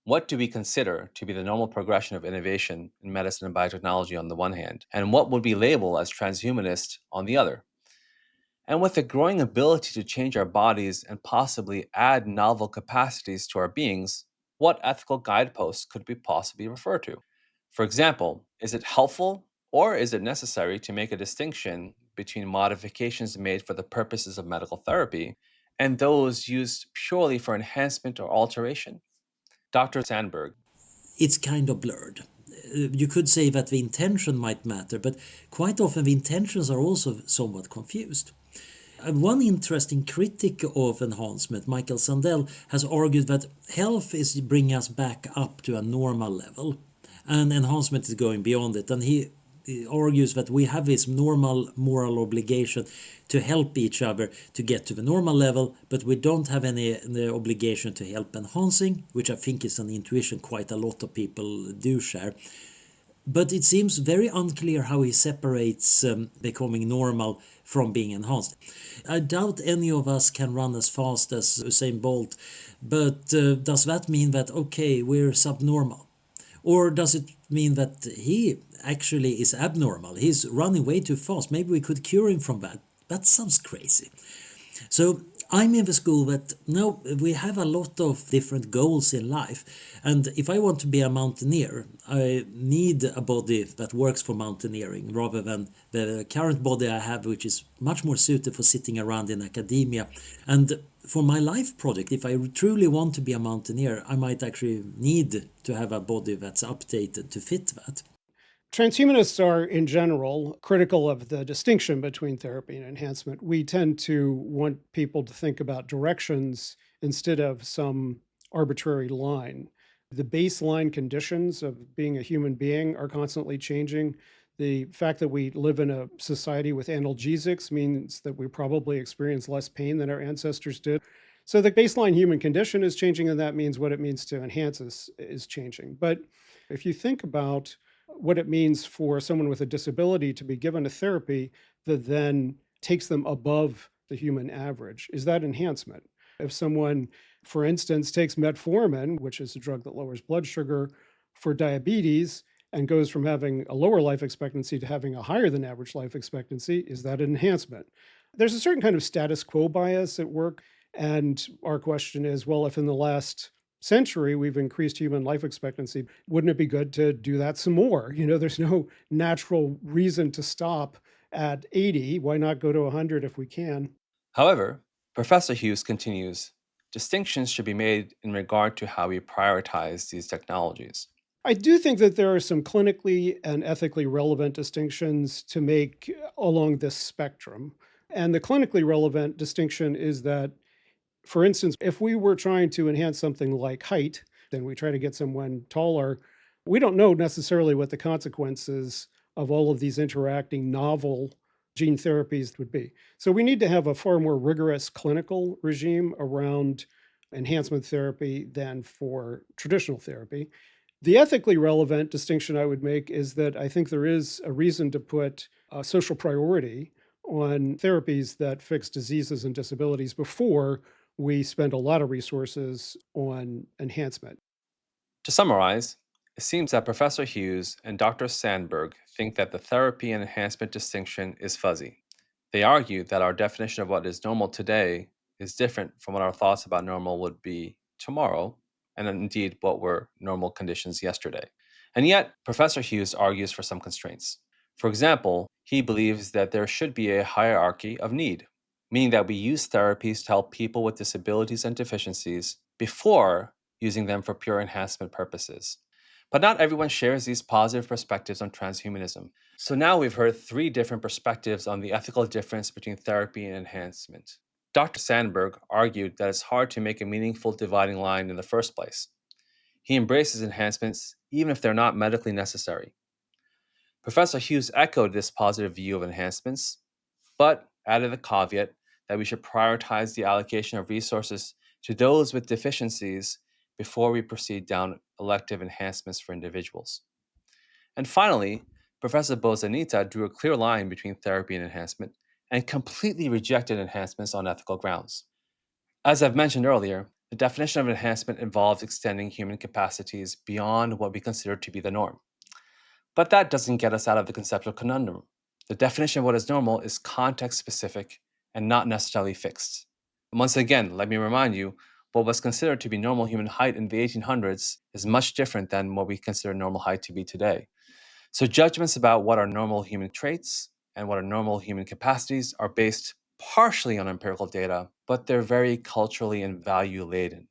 What do we consider to be the normal progression of innovation in medicine and biotechnology on the one hand, and what would be labeled as transhumanist on the other? And with the growing ability to change our bodies and possibly add novel capacities to our beings, what ethical guideposts could we possibly refer to? For example, is it helpful or is it necessary to make a distinction between modifications made for the purposes of medical therapy and those used purely for enhancement or alteration? Dr. Sandberg. It's kind of blurred. You could say that the intention might matter, but quite often the intentions are also somewhat confused. One interesting critic of enhancement, Michael Sandel, has argued that health is bringing us back up to a normal level, and enhancement is going beyond it. And he argues that we have this normal moral obligation to help each other to get to the normal level, but we don't have any obligation to help enhancing, which I think is an intuition quite a lot of people do share. But it seems very unclear how he separates becoming normal from being enhanced. I doubt any of us can run as fast as Usain Bolt, but does that mean that, okay, we're subnormal? Or does it mean that he actually is abnormal? He's running way too fast. Maybe we could cure him from that. That sounds crazy. So I'm in the school that no, we have a lot of different goals in life. And if I want to be a mountaineer, I need a body that works for mountaineering rather than the current body I have, which is much more suited for sitting around in academia. And for my life project, if I truly want to be a mountaineer, I might actually need to have a body that's updated to fit that. Transhumanists are, in general, critical of the distinction between therapy and enhancement. We tend to want people to think about directions instead of some arbitrary line. The baseline conditions of being a human being are constantly changing. The fact that we live in a society with analgesics means that we probably experience less pain than our ancestors did. So the baseline human condition is changing, and that means what it means to enhance is changing. But if you think about what it means for someone with a disability to be given a therapy that then takes them above the human average, is that enhancement? If someone, for instance, takes metformin, which is a drug that lowers blood sugar for diabetes, and goes from having a lower life expectancy to having a higher than average life expectancy, is that an enhancement? There's a certain kind of status quo bias at work. And our question is, well, if in the last century we've increased human life expectancy, wouldn't it be good to do that some more? There's no natural reason to stop at 80. Why not go to 100 if we can? However, Professor Hughes continues, distinctions should be made in regard to how we prioritize these technologies. I do think that there are some clinically and ethically relevant distinctions to make along this spectrum. And the clinically relevant distinction is that, for instance, if we were trying to enhance something like height, then we try to get someone taller, we don't know necessarily what the consequences of all of these interacting novel gene therapies would be. So we need to have a far more rigorous clinical regime around enhancement therapy than for traditional therapy. The ethically relevant distinction I would make is that I think there is a reason to put a social priority on therapies that fix diseases and disabilities before we spend a lot of resources on enhancement. To summarize, it seems that Professor Hughes and Dr. Sandberg think that the therapy and enhancement distinction is fuzzy. They argue that our definition of what is normal today is different from what our thoughts about normal would be tomorrow, and indeed what were normal conditions yesterday. And yet, Professor Hughes argues for some constraints. For example, he believes that there should be a hierarchy of need, meaning that we use therapies to help people with disabilities and deficiencies before using them for pure enhancement purposes. But not everyone shares these positive perspectives on transhumanism. So now we've heard three different perspectives on the ethical difference between therapy and enhancement. Dr. Sandberg argued that it's hard to make a meaningful dividing line in the first place. He embraces enhancements even if they're not medically necessary. Professor Hughes echoed this positive view of enhancements, but added the caveat that we should prioritize the allocation of resources to those with deficiencies before we proceed down elective enhancements for individuals. And finally, Professor Bozanita drew a clear line between therapy and enhancement and completely rejected enhancements on ethical grounds. As I've mentioned earlier, The definition of enhancement involves extending human capacities beyond what we consider to be the norm. But that doesn't get us out of the conceptual conundrum. The definition of what is normal is context specific and not necessarily fixed. And once again, let me remind you, what was considered to be normal human height in the 1800s is much different than what we consider normal height to be today. So judgments about what are normal human traits and what are normal human capacities are based partially on empirical data, but they're very culturally and value laden.